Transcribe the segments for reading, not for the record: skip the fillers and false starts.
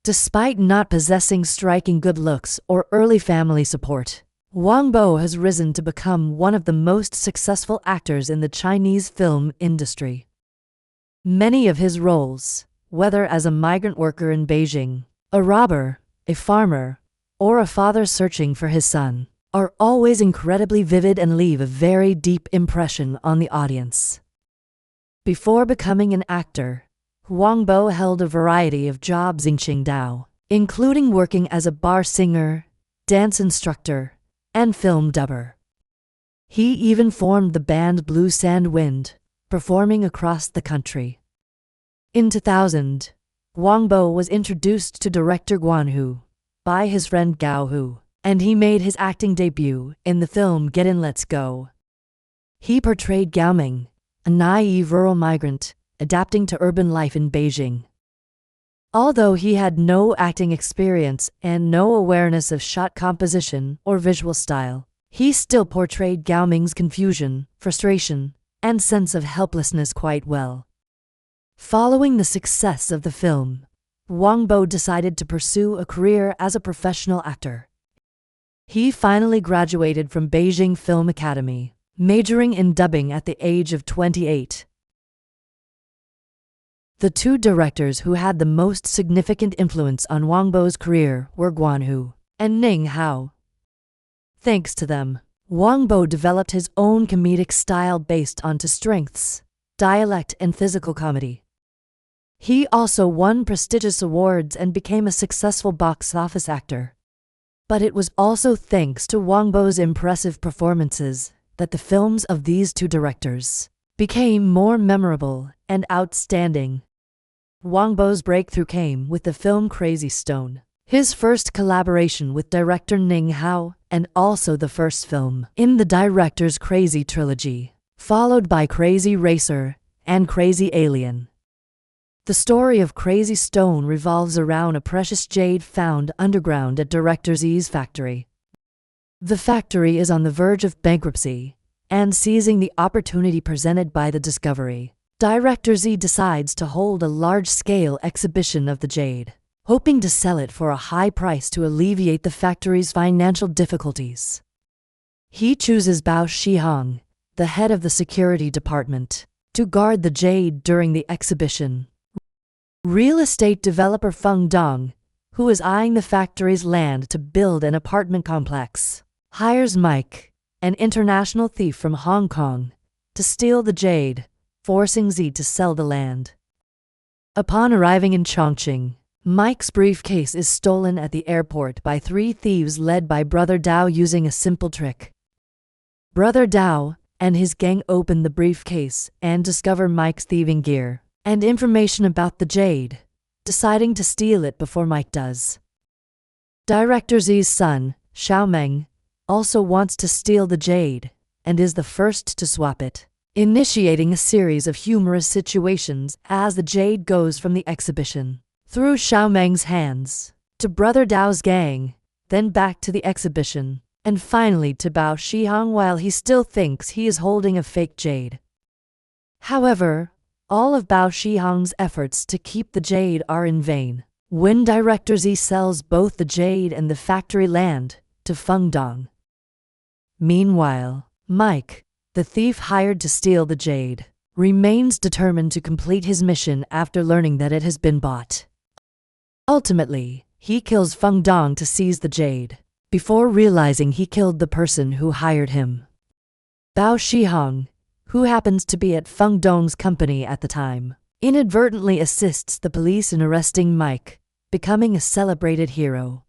Despite not possessing striking good looks or early family support, Huang Bo has risen to become one of the most successful actors in the Chinese film industry. Many of his roles, whether as a migrant worker in Beijing, a robber, a farmer, or a father searching for his son, are always incredibly vivid and leave a very deep impression on the audience. Before becoming an actor, Huang Bo held a variety of jobs in Qingdao, including working as a bar singer, dance instructor, and film dubber. He even formed the band Blue Sand Wind, performing across the country. In 2000, Huang Bo was introduced to director Guan Hu by his friend Gao Hu, and he made his acting debut in the film Get In Let's Go. He portrayed Gao Ming, a naive rural migrant adapting to urban life in Beijing. Although he had no acting experience and no awareness of shot composition or visual style, he still portrayed Gao Ming's confusion, frustration, and sense of helplessness quite well. Following the success of the film, Huang Bo decided to pursue a career as a professional actor. He finally graduated from Beijing Film Academy, majoring in dubbing at the age of 28. The two directors who had the most significant influence on Huang Bo's career were Guan Hu and Ning Hao. Thanks to them, Huang Bo developed his own comedic style based on two strengths, dialect and physical comedy. He also won prestigious awards and became a successful box office actor. But it was also thanks to Huang Bo's impressive performances that the films of these two directors became more memorable and outstanding. Huang Bo's breakthrough came with the film Crazy Stone, his first collaboration with director Ning Hao, and also the first film in the director's Crazy trilogy, followed by Crazy Racer and Crazy Alien. The story of Crazy Stone revolves around a precious jade found underground at Director Z's factory. The factory is on the verge of bankruptcy, and seizing the opportunity presented by the discovery, Director Z decides to hold a large-scale exhibition of the jade, hoping to sell it for a high price to alleviate the factory's financial difficulties. He chooses Bao Shihong, the head of the security department, to guard the jade during the exhibition. Real estate developer Feng Dong, who is eyeing the factory's land to build an apartment complex, hires Mike, an international thief from Hong Kong, to steal the jade, forcing Z to sell the land. Upon arriving in Chongqing, Mike's briefcase is stolen at the airport by three thieves led by Brother Dao using a simple trick. Brother Dao and his gang open the briefcase and discover Mike's thieving gear and information about the jade, deciding to steal it before Mike does. Director Z's son, Xiaomeng, also wants to steal the jade and is the first to swap it, initiating a series of humorous situations as the jade goes from the exhibition, through Xiaomeng's hands, to Brother Dao's gang, then back to the exhibition, and finally to Bao Shihong while he still thinks he is holding a fake jade. However, all of Bao Shihong's efforts to keep the jade are in vain when Director Z sells both the jade and the factory land to Feng Dong. Meanwhile, Mike, the thief hired to steal the jade, remains determined to complete his mission after learning that it has been bought. Ultimately, he kills Feng Dong to seize the jade, before realizing he killed the person who hired him. Bao Shihong, who happens to be at Feng Dong's company at the time, inadvertently assists the police in arresting Mike, becoming a celebrated hero.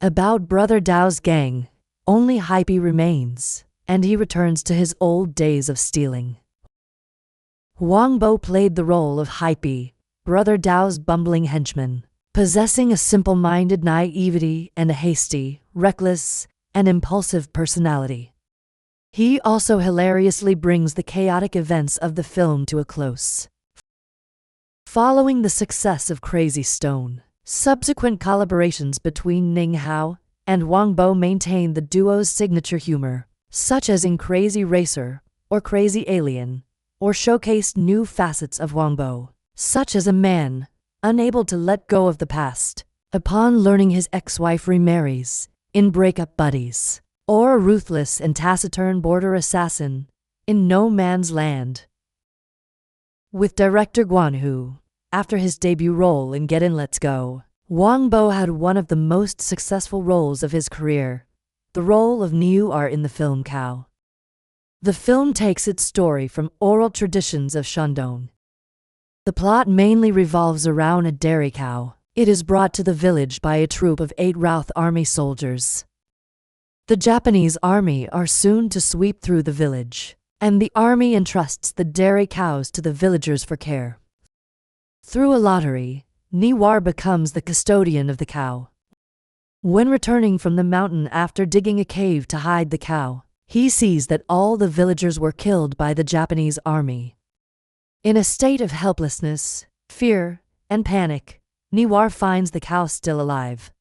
About Brother Dao's gang, only hype remains, and he returns to his old days of stealing. Huang Bo played the role of Hype, Brother Dao's bumbling henchman, possessing a simple-minded naivety and a hasty, reckless, and impulsive personality. He also hilariously brings the chaotic events of the film to a close. Following the success of Crazy Stone, subsequent collaborations between Ning Hao and Huang Bo maintained the duo's signature humor, such as in Crazy Racer or Crazy Alien, or showcased new facets of Huang Bo, such as a man unable to let go of the past. Upon learning his ex-wife remarries, in Breakup Buddies, or a ruthless and taciturn border assassin, in No Man's Land. With director Guan Hu, after his debut role in Get In Let's Go, Huang Bo had one of the most successful roles of his career, the role of Niu in the film Cow. The film takes its story from oral traditions of Shandong. The plot mainly revolves around a dairy cow. It is brought to the village by a troop of 8 Routh army soldiers. The Japanese army are soon to sweep through the village, and the army entrusts the dairy cows to the villagers for care. Through a lottery, Niwar becomes the custodian of the cow. When returning from the mountain after digging a cave to hide the cow, he sees that all the villagers were killed by the Japanese army. In a state of helplessness, fear, and panic, Niwar finds the cow still alive.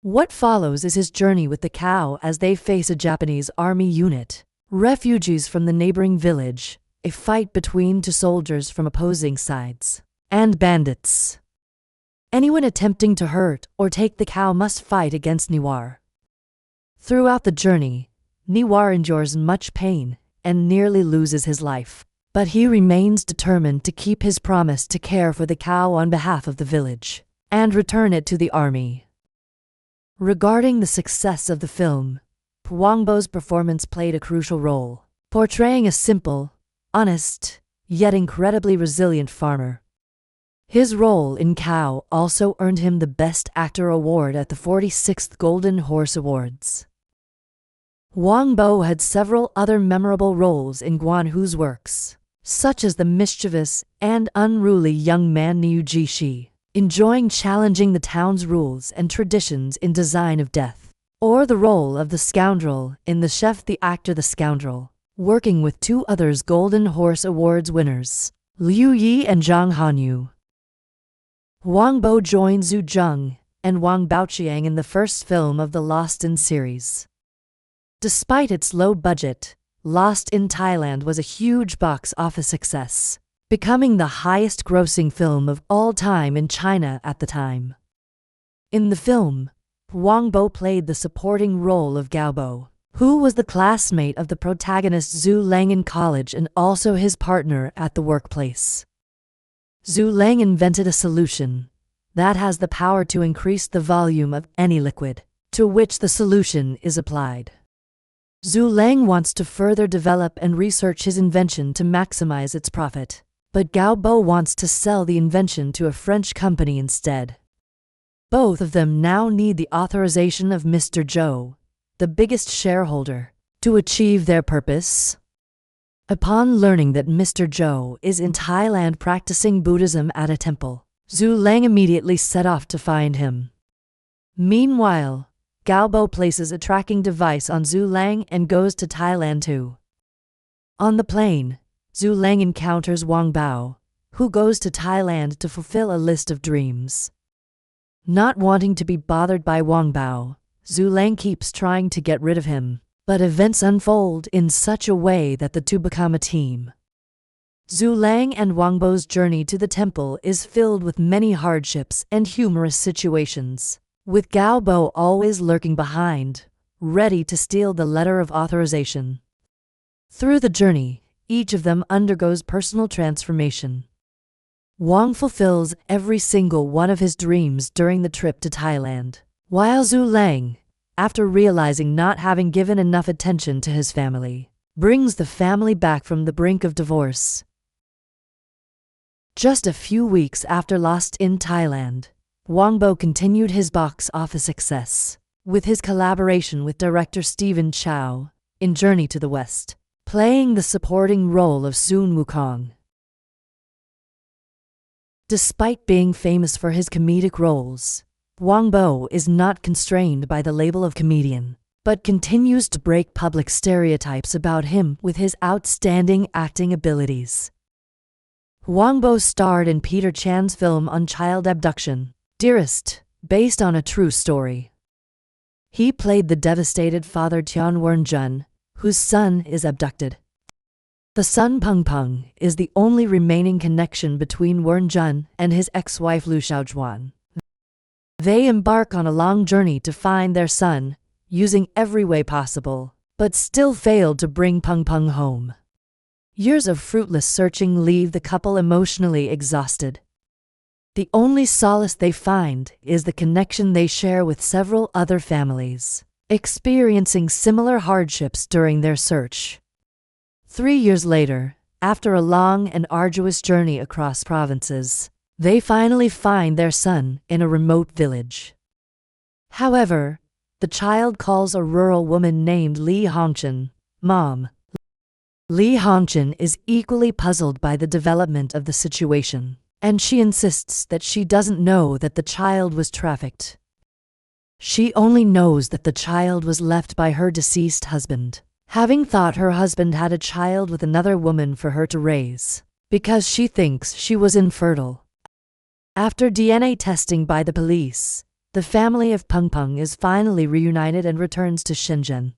What follows is his journey with the cow as they face a Japanese army unit, refugees from the neighboring village, a fight between 2 soldiers from opposing sides, and bandits. Anyone attempting to hurt or take the cow must fight against Niwar. Throughout the journey, Niwar endures much pain and nearly loses his life, but he remains determined to keep his promise to care for the cow on behalf of the village and return it to the army. Regarding the success of the film, Huang Bo's performance played a crucial role, portraying a simple, honest, yet incredibly resilient farmer. His role in Cow also earned him the Best Actor award at the 46th Golden Horse Awards. Huang Bo had several other memorable roles in Guan Hu's works, such as the mischievous and unruly young man Niu Jishi, enjoying challenging the town's rules and traditions in Design of Death, or the role of the scoundrel in The Chef the Actor the Scoundrel, working with 2 others Golden Horse Awards winners, Liu Yi and Zhang Hanyu. Huang Bo joined Zhu Zheng and Wang Baoqiang in the first film of the Lost in series. Despite its low budget, Lost in Thailand was a huge box office success, becoming the highest-grossing film of all time in China at the time. In the film, Huang Bo played the supporting role of Gao Bo, who was the classmate of the protagonist Zhu Lang in college and also his partner at the workplace. Zhu Lang invented a solution that has the power to increase the volume of any liquid to which the solution is applied. Zhu Lang wants to further develop and research his invention to maximize its profit, but Gao Bo wants to sell the invention to a French company instead. Both of them now need the authorization of Mr. Zhou, the biggest shareholder, to achieve their purpose. Upon learning that Mr. Zhou is in Thailand practicing Buddhism at a temple, Zhu Lang immediately set off to find him. Meanwhile, Gao Bo places a tracking device on Zhu Lang and goes to Thailand too. On the plane, Zhu Lang encounters Wang Bao, who goes to Thailand to fulfill a list of dreams. Not wanting to be bothered by Wang Bao, Zhu Lang keeps trying to get rid of him, but events unfold in such a way that the two become a team. Zhu Lang and Huang Bo's journey to the temple is filled with many hardships and humorous situations, with Gao Bo always lurking behind, ready to steal the letter of authorization. Through the journey, each of them undergoes personal transformation. Wang fulfills every single one of his dreams during the trip to Thailand, while Zhu Lang, after realizing not having given enough attention to his family, brings the family back from the brink of divorce. Just a few weeks after Lost in Thailand, Huang Bo continued his box office success with his collaboration with director Stephen Chow in Journey to the West, playing the supporting role of Sun Wukong. Despite being famous for his comedic roles, Huang Bo is not constrained by the label of comedian, but continues to break public stereotypes about him with his outstanding acting abilities. Huang Bo starred in Peter Chan's film on child abduction, Dearest, based on a true story. He played the devastated father Tian Wen-jun, whose son is abducted. The son Peng Peng is the only remaining connection between Wen Jun and his ex-wife Lu Xiaojuan. They embark on a long journey to find their son, using every way possible, but still fail to bring Peng Peng home. Years of fruitless searching leave the couple emotionally exhausted. The only solace they find is the connection they share with several other families, experiencing similar hardships during their search. 3 years later, after a long and arduous journey across provinces, they finally find their son in a remote village. However, the child calls a rural woman named Li Hongchen Mom. Li Hongchen is equally puzzled by the development of the situation, and she insists that she doesn't know that the child was trafficked. She only knows that the child was left by her deceased husband, having thought her husband had a child with another woman for her to raise, because she thinks she was infertile. After DNA testing by the police, the family of Peng Peng is finally reunited and returns to Shenzhen.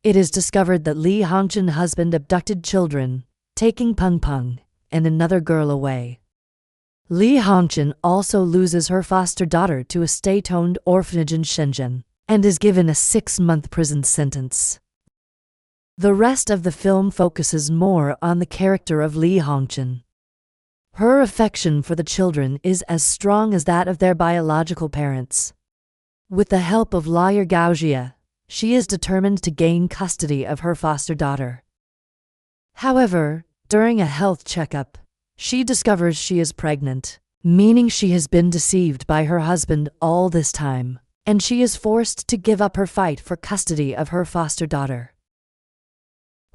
It is discovered that Li Hongchen's husband abducted children, taking Peng Peng and another girl away. Li Hongchen also loses her foster daughter to a state-owned orphanage in Shenzhen and is given a 6-month prison sentence. The rest of the film focuses more on the character of Li Hongchen. Her affection for the children is as strong as that of their biological parents. With the help of lawyer Gao Jia, she is determined to gain custody of her foster daughter. However, during a health checkup, she discovers she is pregnant, meaning she has been deceived by her husband all this time, and she is forced to give up her fight for custody of her foster daughter.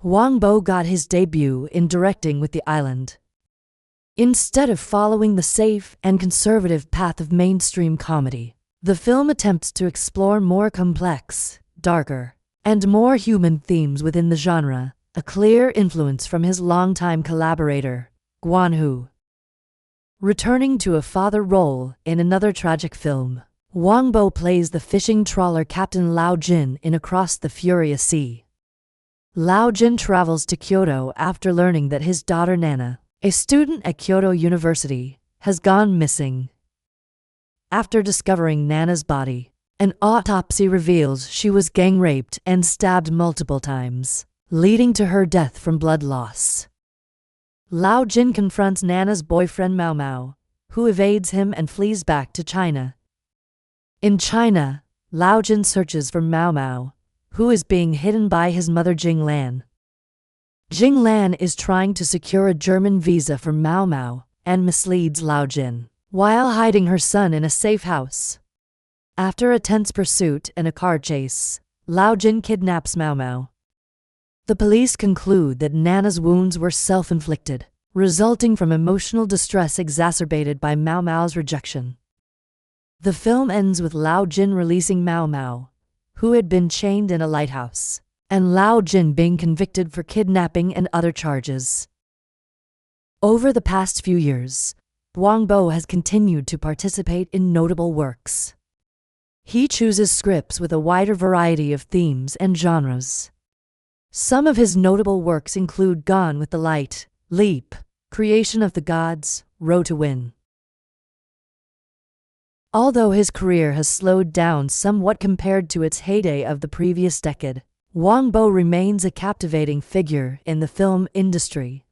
Huang Bo got his debut in directing with The Island. Instead of following the safe and conservative path of mainstream comedy, the film attempts to explore more complex, darker, and more human themes within the genre, a clear influence from his longtime collaborator, Guan Hu. Returning to a father role in another tragic film, Huang Bo plays the fishing trawler Captain Lao Jin in Across the Furious Sea. Lao Jin travels to Kyoto after learning that his daughter Nana, a student at Kyoto University, has gone missing. After discovering Nana's body, an autopsy reveals she was gang-raped and stabbed multiple times, leading to her death from blood loss. Lao Jin confronts Nana's boyfriend Mao Mao, who evades him and flees back to China. In China, Lao Jin searches for Mao Mao, who is being hidden by his mother Jing Lan. Jing Lan is trying to secure a German visa for Mao Mao and misleads Lao Jin, while hiding her son in a safe house. After a tense pursuit and a car chase, Lao Jin kidnaps Mao Mao. The police conclude that Nana's wounds were self-inflicted, resulting from emotional distress exacerbated by Mao Mao's rejection. The film ends with Lao Jin releasing Mao Mao, who had been chained in a lighthouse, and Lao Jin being convicted for kidnapping and other charges. Over the past few years, Huang Bo has continued to participate in notable works. He chooses scripts with a wider variety of themes and genres. Some of his notable works include Gone with the Light, Leap, Creation of the Gods, Road to Win. Although his career has slowed down somewhat compared to its heyday of the previous decade, Huang Bo remains a captivating figure in the film industry.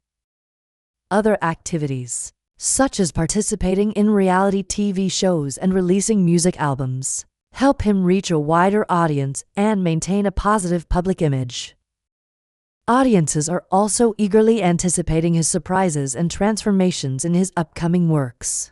Other activities, such as participating in reality TV shows and releasing music albums, help him reach a wider audience and maintain a positive public image. Audiences are also eagerly anticipating his surprises and transformations in his upcoming works.